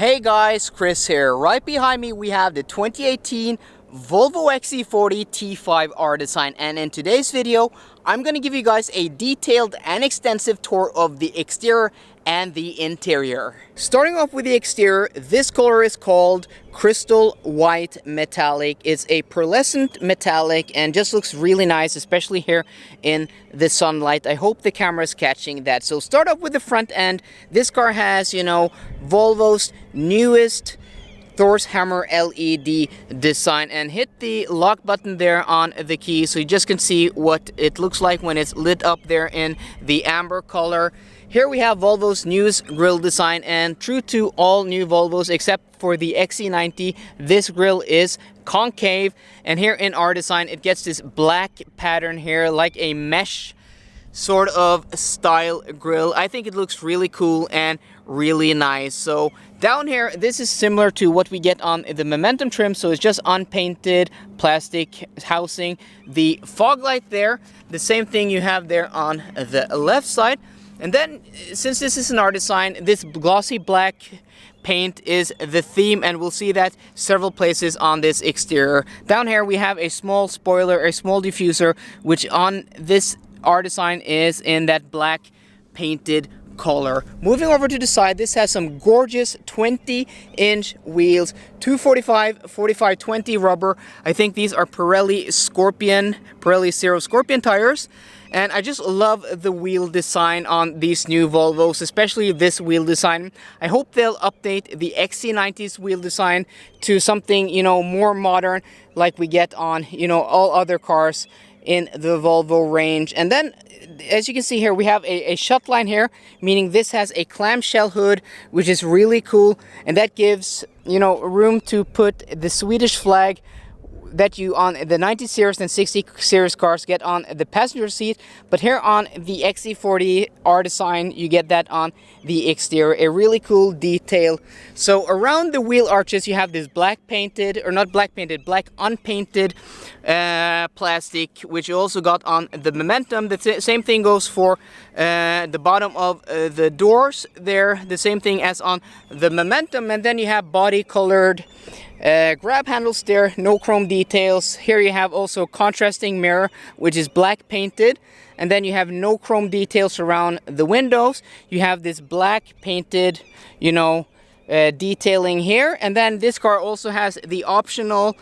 Hey guys, Chris here. Right behind me we have the 2018 Volvo XC40 T5 R-Design, and in today's video I'm going to give you guys a detailed and extensive tour of the exterior and the interior. Starting off with the exterior, this color is called Crystal White Metallic. It's a pearlescent metallic and just looks really nice, especially here in the sunlight. I hope the camera is catching that. So start off with the front end. This car has, Volvo's newest Thor's Hammer LED design, and hit the lock button there on the key so you just can see what it looks like when it's lit up there in the amber color. Here we have Volvo's newest grille design, and true to all new Volvos except for the XC90, this grille is concave, and here in our design it gets this black pattern here like a mesh sort of style grille. I think it looks really cool and really nice. So down here, this is similar to what we get on the Momentum trim, so it's just unpainted plastic housing. The fog light there, the same thing you have there on the left side. And then, since this is an R design, this glossy black paint is the theme, and we'll see that several places on this exterior. Down here we have a small spoiler, a small diffuser, which on this R design is in that black painted color. Moving over to the side, this has some gorgeous 20-inch wheels, 245/45/20 rubber. I think these are Pirelli Zero Scorpion tires. And I just love the wheel design on these new Volvos, especially this wheel design. I hope they'll update the XC90's wheel design to something, more modern, like we get on, all other cars in the Volvo range. And then, as you can see here, we have a shut line here, meaning this has a clamshell hood, which is really cool, and that gives, room to put the Swedish flag that you on the 90 series and 60 series cars get on the passenger seat, but here on the XC40 R design you get that on the exterior. A really cool detail. So around the wheel arches you have this black unpainted plastic, which you also got on the Momentum. The same thing goes for the bottom of the doors there, the same thing as on the Momentum. And then you have body colored grab handles there, no chrome details. Here you have also contrasting mirror, which is black painted, and then you have no chrome details around the windows. You have this black painted, detailing here, and then this car also has the optional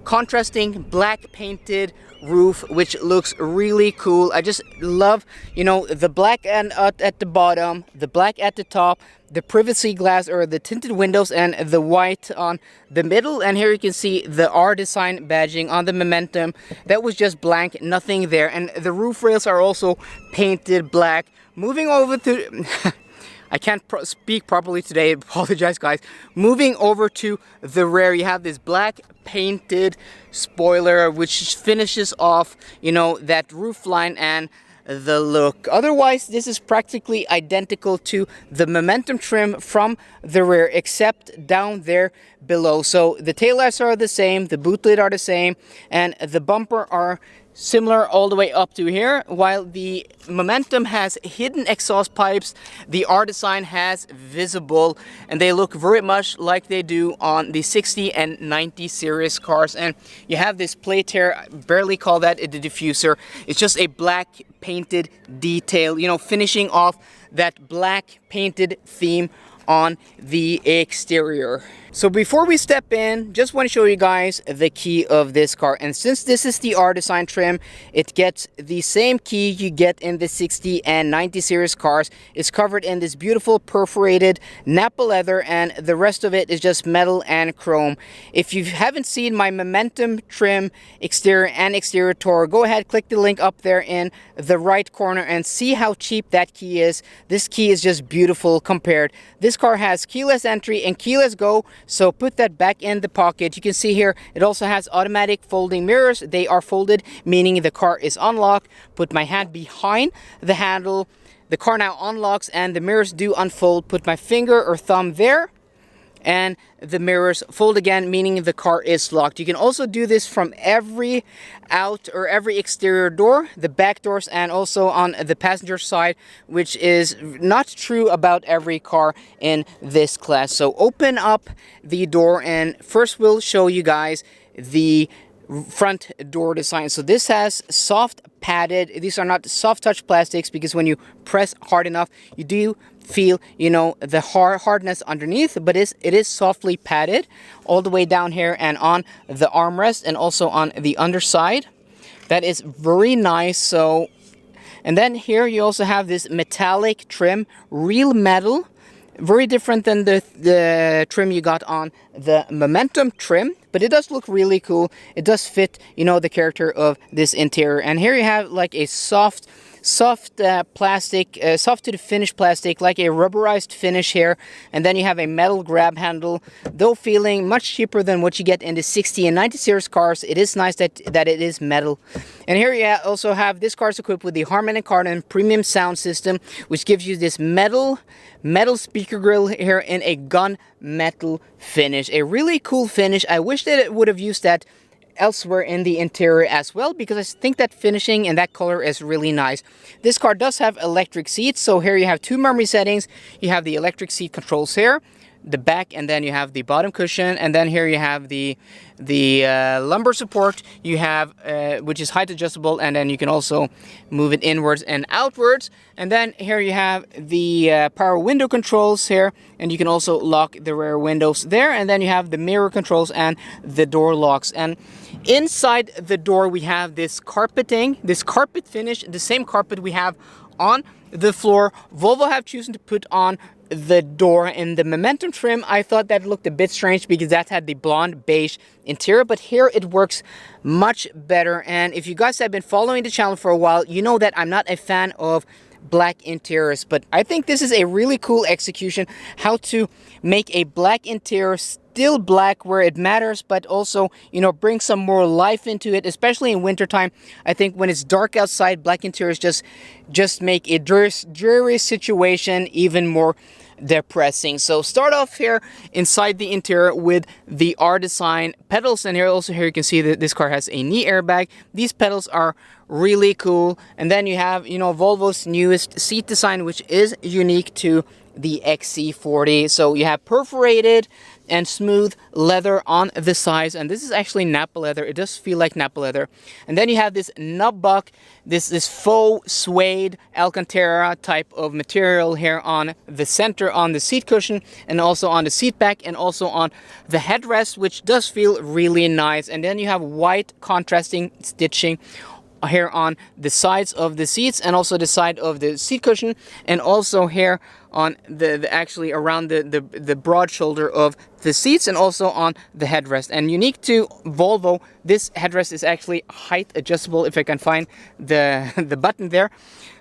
contrasting black painted roof, which looks really cool. I just love, the black end at the bottom, the black at the top, the privacy glass or the tinted windows, and the white on the middle. And here you can see the R design badging on the Momentum. That was just blank, nothing there. And the roof rails are also painted black. Moving over to I can't speak properly today, apologize guys. Moving over to the rear, you have this black painted spoiler, which finishes off, that roof line and the look. Otherwise, this is practically identical to the Momentum trim from the rear, except down there below. So the taillights are the same, the boot lid are the same, and the bumper are similar all the way up to here. While the Momentum has hidden exhaust pipes, the R design has visible, and they look very much like they do on the 60 and 90 series cars. And you have this plate here, I barely call that a diffuser. It's just a black painted detail, finishing off that black painted theme on the exterior. So before we step in, just want to show you guys the key of this car. And since this is the R design trim, it gets the same key you get in the 60 and 90 series cars. It's covered in this beautiful perforated Napa leather, and the rest of it is just metal and chrome. If you haven't seen my Momentum trim exterior and exterior tour, go ahead, click the link up there in the right corner and see how cheap that key is. This key is just beautiful compared. This car has keyless entry and keyless go, so put that back in the pocket. You can see here it also has automatic folding mirrors. They are folded, meaning the car is unlocked. Put my hand behind the handle, the car now unlocks and the mirrors do unfold. Put my finger or thumb there, and the mirrors fold again, meaning the car is locked. You can also do this from every every exterior door, the back doors, and also on the passenger side, which is not true about every car in this class. So open up the door, and first we'll show you guys the front door design. So this has soft padded, these are not soft touch plastics, because when you press hard enough you do feel, you know, the hardness underneath, but it is softly padded all the way down here and on the armrest and also on the underside. That is very nice. So, and then here you also have this metallic trim, real metal, very different than the trim you got on the Momentum trim, but it does look really cool. It does fit, you know, the character of this interior. And here you have like a soft plastic, soft to the finish plastic, like a rubberized finish here. And then you have a metal grab handle, though feeling much cheaper than what you get in the 60 and 90 series cars. It is nice that it is metal. And here you also have, this car is equipped with the Harman & Kardon premium sound system, which gives you this metal speaker grill here in a gunmetal finish. A really cool finish. I wish that it would have used that elsewhere in the interior as well, because I think that finishing and that color is really nice. This car does have electric seats, so here you have two memory settings. You have the electric seat controls here, the back, and then you have the bottom cushion, and then here you have the lumbar support you have, which is height adjustable, and then you can also move it inwards and outwards. And then here you have the power window controls here, and you can also lock the rear windows there. And then you have the mirror controls and the door locks. And inside the door we have this carpeting, this carpet finish, the same carpet we have on the floor. Volvo have chosen to put on the door in the Momentum trim. I thought that looked a bit strange because that had the blonde beige interior, but here it works much better. And if you guys have been following the channel for a while, you know that I'm not a fan of black interiors, but I think this is a really cool execution, how to make a black interior still black where it matters, but also, you know, bring some more life into it, especially in wintertime. I think when it's dark outside, black interiors just make a dreary situation even more depressing. So start off here inside the interior with the R-Design pedals, and here you can see that this car has a knee airbag. These pedals are really cool. And then you have, you know, Volvo's newest seat design, which is unique to the XC40. So you have perforated and smooth leather on the sides, and this is actually Nappa leather. It does feel like Nappa leather. And then you have this nubuck, this faux suede Alcantara type of material here on the center, on the seat cushion, and also on the seat back, and also on the headrest, which does feel really nice. And then you have white contrasting stitching here on the sides of the seats, and also the side of the seat cushion, and also here on the actually around the broad shoulder of the seats, and also on the headrest. And unique to Volvo, this headrest is actually height adjustable, if I can find the button there.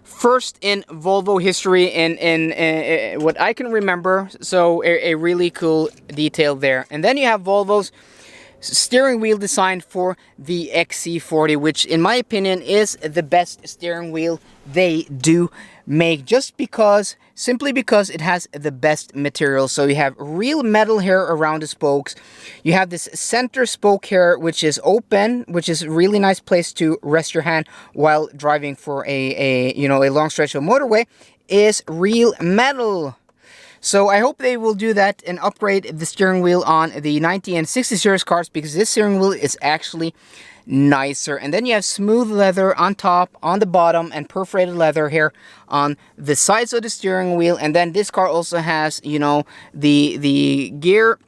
First in Volvo history in what I can remember. So a really cool detail there. And then you have Volvo's steering wheel design for the XC40, which in my opinion is the best steering wheel they do make, simply because it has the best material. So you have real metal here around the spokes. You have this center spoke here, which is open, which is a really nice place to rest your hand while driving for a long stretch of motorway, is real metal. So I hope they will do that and upgrade the steering wheel on the 90 and 60 series cars, because this steering wheel is actually nicer. And then you have smooth leather on top, on the bottom, and perforated leather here on the sides of the steering wheel. And then this car also has, you know, the gear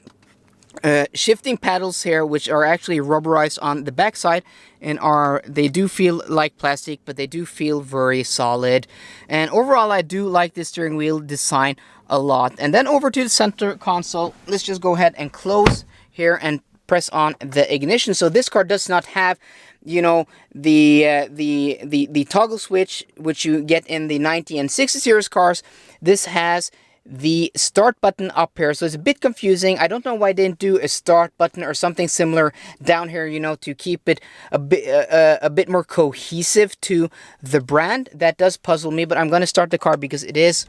shifting paddles here, which are actually rubberized on the backside, and they do feel like plastic, but they do feel very solid. And overall, I do like this steering wheel design a lot. And then over to the center console, let's just go ahead and close here and press on the ignition. So this car does not have, you know, the toggle switch which you get in the 90 and 60 series cars. This has the start button up here, so it's a bit confusing. I don't know why they didn't do a start button or something similar down here, you know, to keep it a bit more cohesive to the brand. That does puzzle me, but I'm going to start the car because it is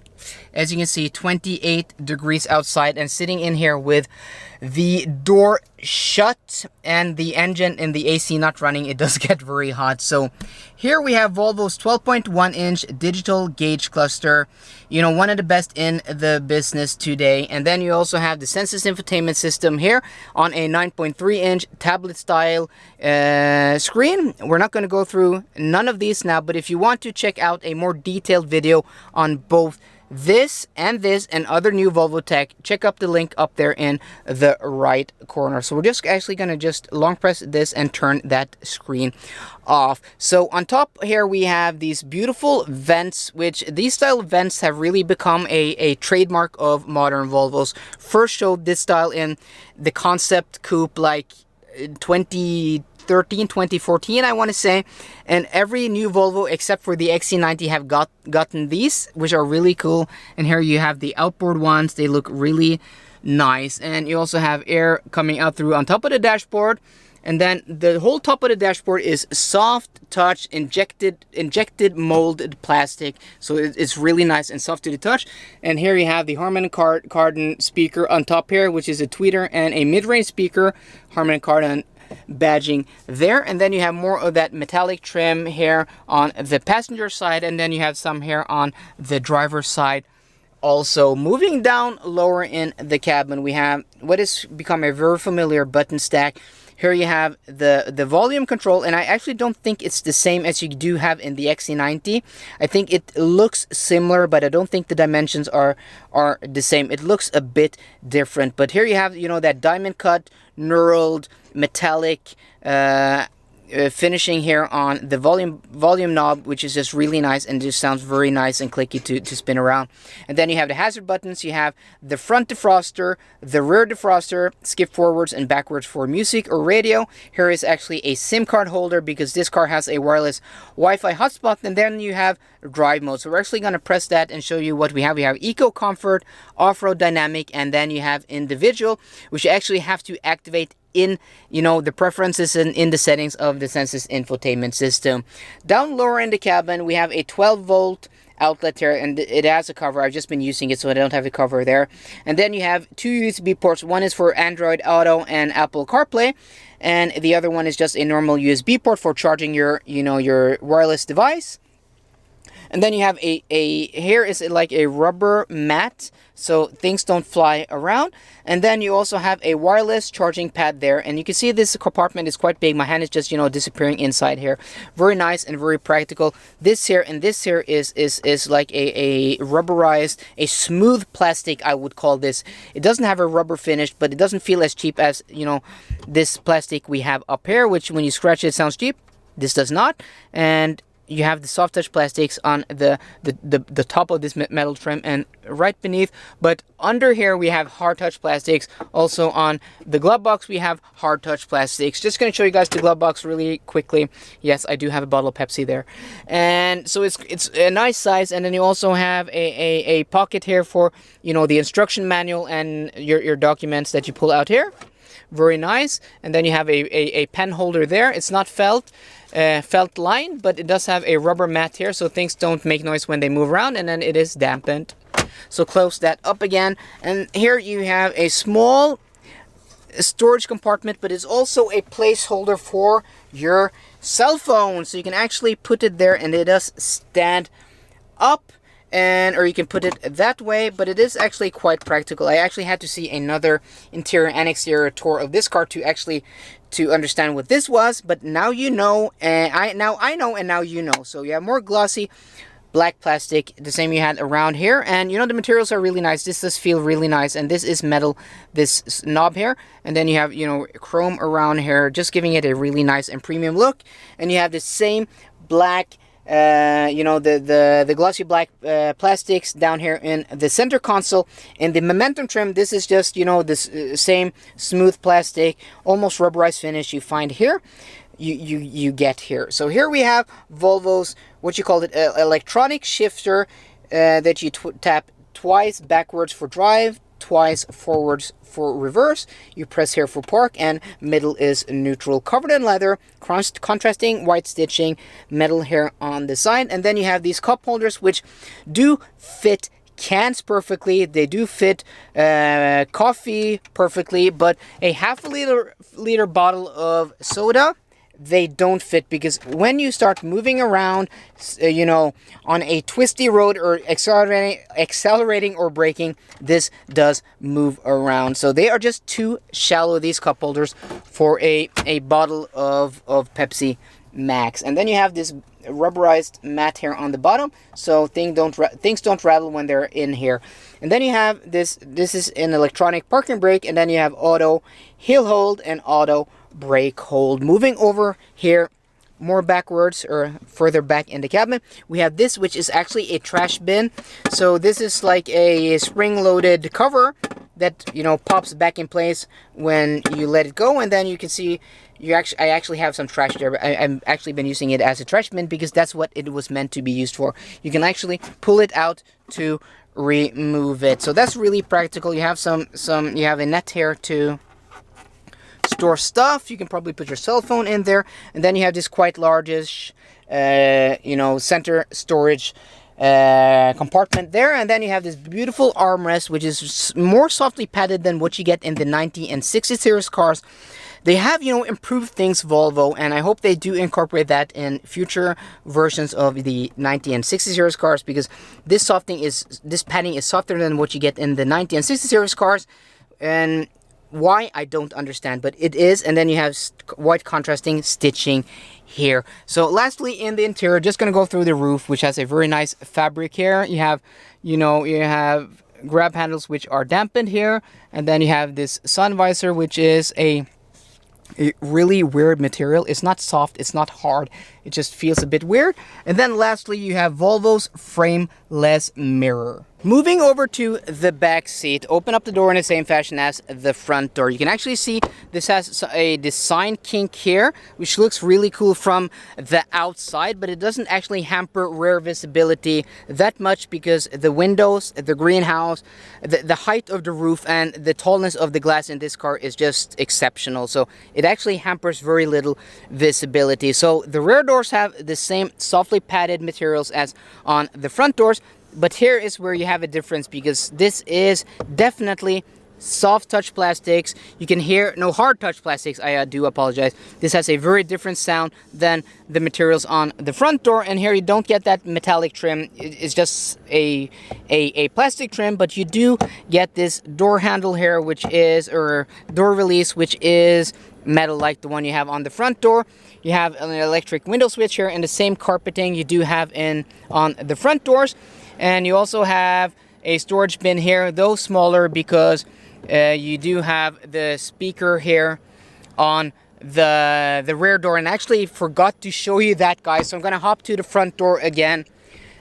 As you can see, 28 degrees outside, and sitting in here with the door shut and the engine and the AC not running, it does get very hot. So here we have Volvo's 12.1-inch digital gauge cluster, you know, one of the best in the business today. And then you also have the Sensus infotainment system here on a 9.3-inch tablet style screen. We're not going to go through none of these now, but if you want to check out a more detailed video on both this and other new Volvo tech, check up the link up there in the right corner. So we're just actually going to just long press this and turn that screen off. So on top here we have these beautiful vents, which these style of vents have really become a trademark of modern Volvos. First showed this style in the concept coupe like 2013, 2014, I want to say, and every new Volvo except for the XC90 have gotten these, which are really cool. And here you have the outboard ones. They look really nice, and you also have air coming out through on top of the dashboard. And then the whole top of the dashboard is soft touch injected molded plastic, so it's really nice and soft to the touch. And here you have the Harman Kardon speaker on top here, which is a tweeter and a mid-range speaker, Harman Kardon badging there. And then you have more of that metallic trim here on the passenger side, and then you have some here on the driver's side. Also, moving down lower in the cabin, we have what has become a very familiar button stack. Here you have the volume control, and I actually don't think it's the same as you do have in the XC90. I think it looks similar, but I don't think the dimensions are the same. It looks a bit different. But here you have, you know, that diamond cut, knurled, metallic finishing here on the volume knob, which is just really nice and just sounds very nice and clicky to spin around. And then you have the hazard buttons. You have the front defroster, the rear defroster, skip forwards and backwards for music or radio. Here is actually a SIM card holder because this car has a wireless Wi-Fi hotspot. And then you have drive mode. So we're actually going to press that and show you what we have. We have Eco, Comfort, Off-Road, Dynamic, and then you have Individual, which you actually have to activate in, you know, the preferences and in the settings of the Sensus infotainment system. Down lower in the cabin, we have a 12-volt outlet here, and it has a cover. I've just been using it, so I don't have a cover there. And then you have two USB ports. One is for Android Auto and Apple CarPlay, and the other one is just a normal USB port for charging your, you know, your wireless device. And then you have here is like a rubber mat, so things don't fly around. And then you also have a wireless charging pad there. And you can see this compartment is quite big. My hand is just, you know, disappearing inside here. Very nice and very practical. This here and this here is like a rubberized, a smooth plastic, I would call this. It doesn't have a rubber finish, but it doesn't feel as cheap as, you know, this plastic we have up here, which when you scratch it sounds cheap. This does not. And you have the soft touch plastics on the top of this metal trim and right beneath, but under here we have hard touch plastics. Also on the glove box we have hard touch plastics. Just going to show you guys the glove box really quickly. Yes, I do have a bottle of Pepsi there, and so it's a nice size. And then you also have a pocket here for, you know, the instruction manual and your documents that you pull out here. Very nice. And then you have a pen holder there. It's not felt lined, but it does have a rubber mat here, so things don't make noise when they move around, and then it is dampened. So close that up again. And here you have a small storage compartment, but it's also a placeholder for your cell phone, so you can actually put it there, and it does stand up. Or you can put it that way, but it is actually quite practical. I actually had to see another interior and exterior tour of this car to understand what this was, but now you know, and I know, and now you know. So you have more glossy black plastic, the same you had around here, and you know, the materials are really nice. This does feel really nice, and this is metal, this knob here. And then you have, you know, chrome around here, just giving it a really nice and premium look. And you have the same black, you know, the glossy black plastics down here in the center console. In the Momentum trim, this is just, you know, this same smooth plastic, almost rubberized finish you find here. You get here. So here we have Volvo's, what you call it, electronic shifter that you tap twice backwards for drive, twice forwards for reverse. You press here for park, and middle is neutral. Covered in leather, contrasting white stitching, metal here on the side. And then you have these cup holders, which do fit cans perfectly. They do fit coffee perfectly, but a half a liter bottle of soda, they don't fit, because when you start moving around, you know, on a twisty road or accelerating or braking, this does move around. So they are just too shallow, these cup holders, for a bottle of Pepsi Max. And then you have this rubberized mat here on the bottom, so things don't rattle when they're in here. And then you have this is an electronic parking brake, and then you have auto hill hold and auto brake hold. Moving over here more backwards, or further back in the cabin, we have this, which is actually a trash bin. So this is like a spring-loaded cover that, you know, pops back in place when you let it go, and then you can see I actually have some trash there, but I've actually been using it as a trash bin because that's what it was meant to be used for. You can actually pull it out to remove it, so that's really practical. You have you have a net here to store stuff. You can probably put your cell phone in there, and then you have this quite largish, you know, center storage compartment there, and then you have this beautiful armrest, which is more softly padded than what you get in the 90 and 60 series cars. They have, you know, improved things, Volvo, and I hope they do incorporate that in future versions of the 90 and 60 series cars, because this padding is softer than what you get in the 90 and 60 series cars. And why, I don't understand, but it is. And then you have white contrasting stitching here. So lastly, in the interior, just gonna go through the roof, which has a very nice fabric here. You have, you know, you have grab handles which are dampened here, and then you have this sun visor, which is a really weird material. It's not soft, it's not hard, it just feels a bit weird. And then lastly, you have Volvo's frameless mirror. Moving over to the back seat, open up the door in the same fashion as the front door. You can actually see this has a design kink here, which looks really cool from the outside, but it doesn't actually hamper rear visibility that much, because the windows, the greenhouse, the height of the roof, and the tallness of the glass in this car is just exceptional. So it actually hampers very little visibility. So the rear doors have the same softly padded materials as on the front doors, but here is where you have a difference, because this is definitely soft touch plastics. You can hear, no, hard touch plastics, I do apologize. This has a very different sound than the materials on the front door, and here you don't get that metallic trim. It's just a plastic trim, but you do get this door handle here, which is, or door release, which is metal like the one you have on the front door. You have an electric window switch here, and the same carpeting you do have on the front doors. And you also have a storage bin here, though smaller, because you do have the speaker here on the rear door. And I actually forgot to show you that, guys, so I'm gonna hop to the front door again.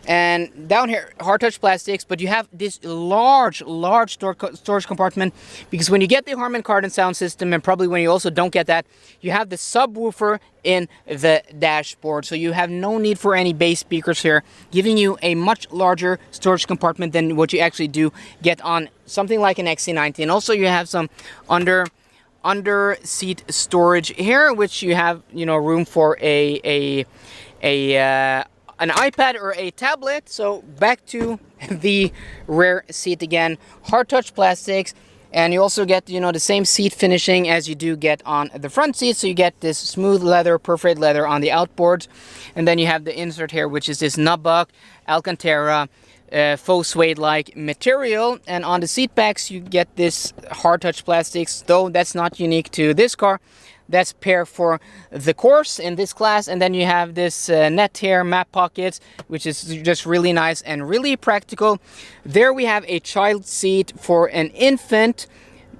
And down here, hard touch plastics, but you have this large storage compartment, because when you get the Harman Kardon sound system, and probably when you also don't get that, you have the subwoofer in the dashboard. So you have no need for any bass speakers here, giving you a much larger storage compartment than what you actually do get on something like an XC90. And also you have some under seat storage here, which you have, you know, room for an iPad or a tablet. So back to the rear seat again, hard touch plastics, and you also get, you know, the same seat finishing as you do get on the front seat. So you get this smooth leather, perforated leather on the outboards, and then you have the insert here, which is this Nubuck Alcantara faux suede-like material. And on the seat backs you get this hard touch plastics, though that's not unique to this car. That's pair for the course in this class. And then you have this net here, map pockets, which is just really nice and really practical. There we have a child seat for an infant.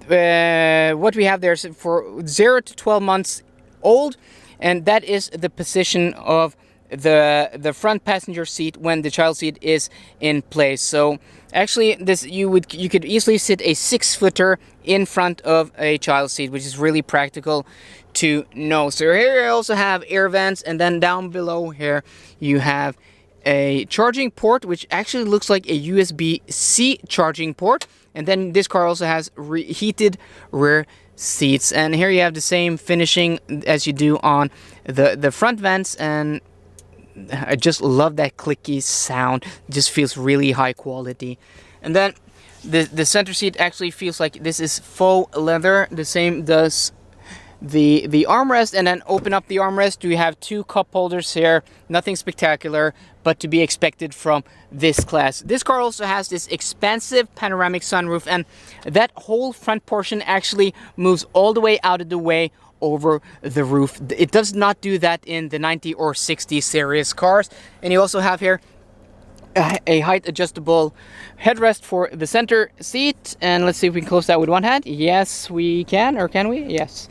What we have there is for 0 to 12 months old, and that is the position of the front passenger seat when the child seat is in place. So actually this you could easily sit a 6-footer in front of a child seat, which is really practical to know. So here you also have air vents, and then down below here you have a charging port, which actually looks like a USB-C charging port. And then this car also has heated rear seats, and here you have the same finishing as you do on the front vents. And I just love that clicky sound. It just feels really high quality. And then the center seat actually feels like this is faux leather. The same does the armrest. And then open up the armrest. We have 2 cup holders here. Nothing spectacular, but to be expected from this class. This car also has this expansive panoramic sunroof, and that whole front portion actually moves all the way out of the way over the roof. It does not do that in the 90 or 60 series cars. And you also have here a height adjustable headrest for the center seat. And let's see if we can close that with one hand. Yes, we can. Or can we? Yes.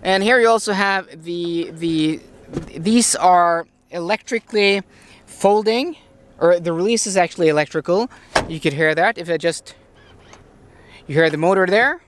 And here you also have these are electrically folding, or the release is actually electrical. You could hear that if you hear the motor there.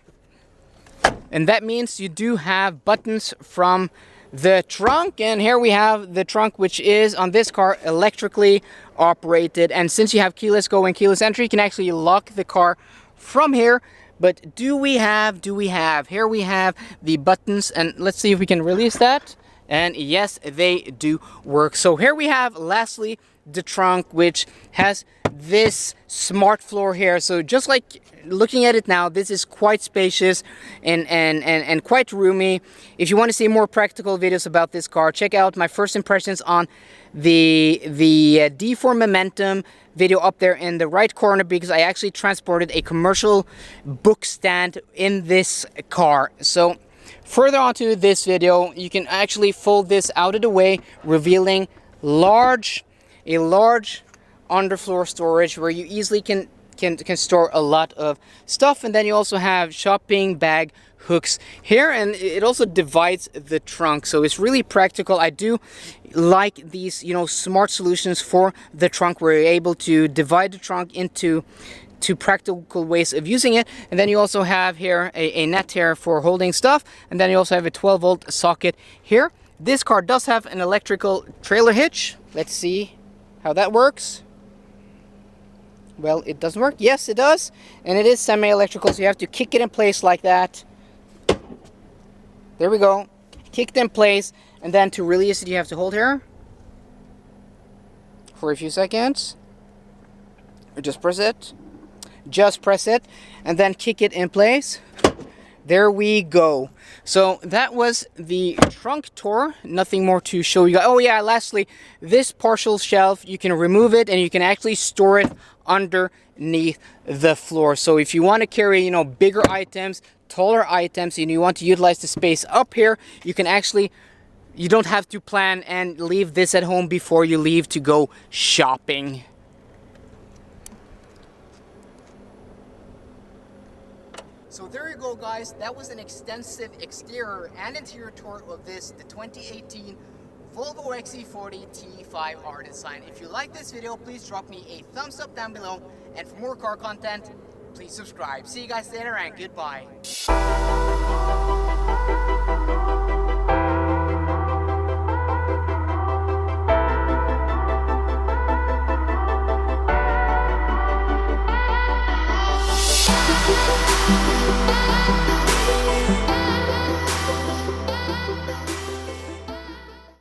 And that means you do have buttons from the trunk. And here we have the trunk, which is on this car electrically operated. And since you have keyless go and keyless entry, you can actually lock the car from here. But here we have the buttons, and let's see if we can release that. And yes, they do work. So here we have, lastly, the trunk, which has this smart floor here. So just like looking at it now, this is quite spacious and quite roomy. If you want to see more practical videos about this car, check out my first impressions on the D4 Momentum video up there in the right corner, because I actually transported a commercial book stand in this car. So further on to this video, you can actually fold this out of the way, revealing a large underfloor storage where you easily can store a lot of stuff. And then you also have shopping bag hooks here, and it also divides the trunk, so it's really practical. I do like these, you know, smart solutions for the trunk where you're able to divide the trunk into practical ways of using it. And then you also have here a net here for holding stuff, and then you also have a 12-volt socket here. This car does have an electrical trailer hitch. Let's see how that works. Well, it doesn't work. Yes, it does. And it is semi-electrical, so you have to kick it in place like that. There we go. Kicked in place. And then to release it, you have to hold here for a few seconds. Or just press it. Just press it. And then kick it in place. There we go. So that was the trunk tour. Nothing more to show you guys. Oh yeah, lastly, this partial shelf, you can remove it and you can actually store it underneath the floor. So if you want to carry, you know, bigger items, taller items, and you want to utilize the space up here, you can actually, you don't have to plan and leave this at home before you leave to go shopping. So there you go, guys. That was an extensive exterior and interior tour of the 2018 Volvo XC40 T5 R-Design. If you like this video, please drop me a thumbs up down below. And for more car content, please subscribe. See you guys later, and goodbye.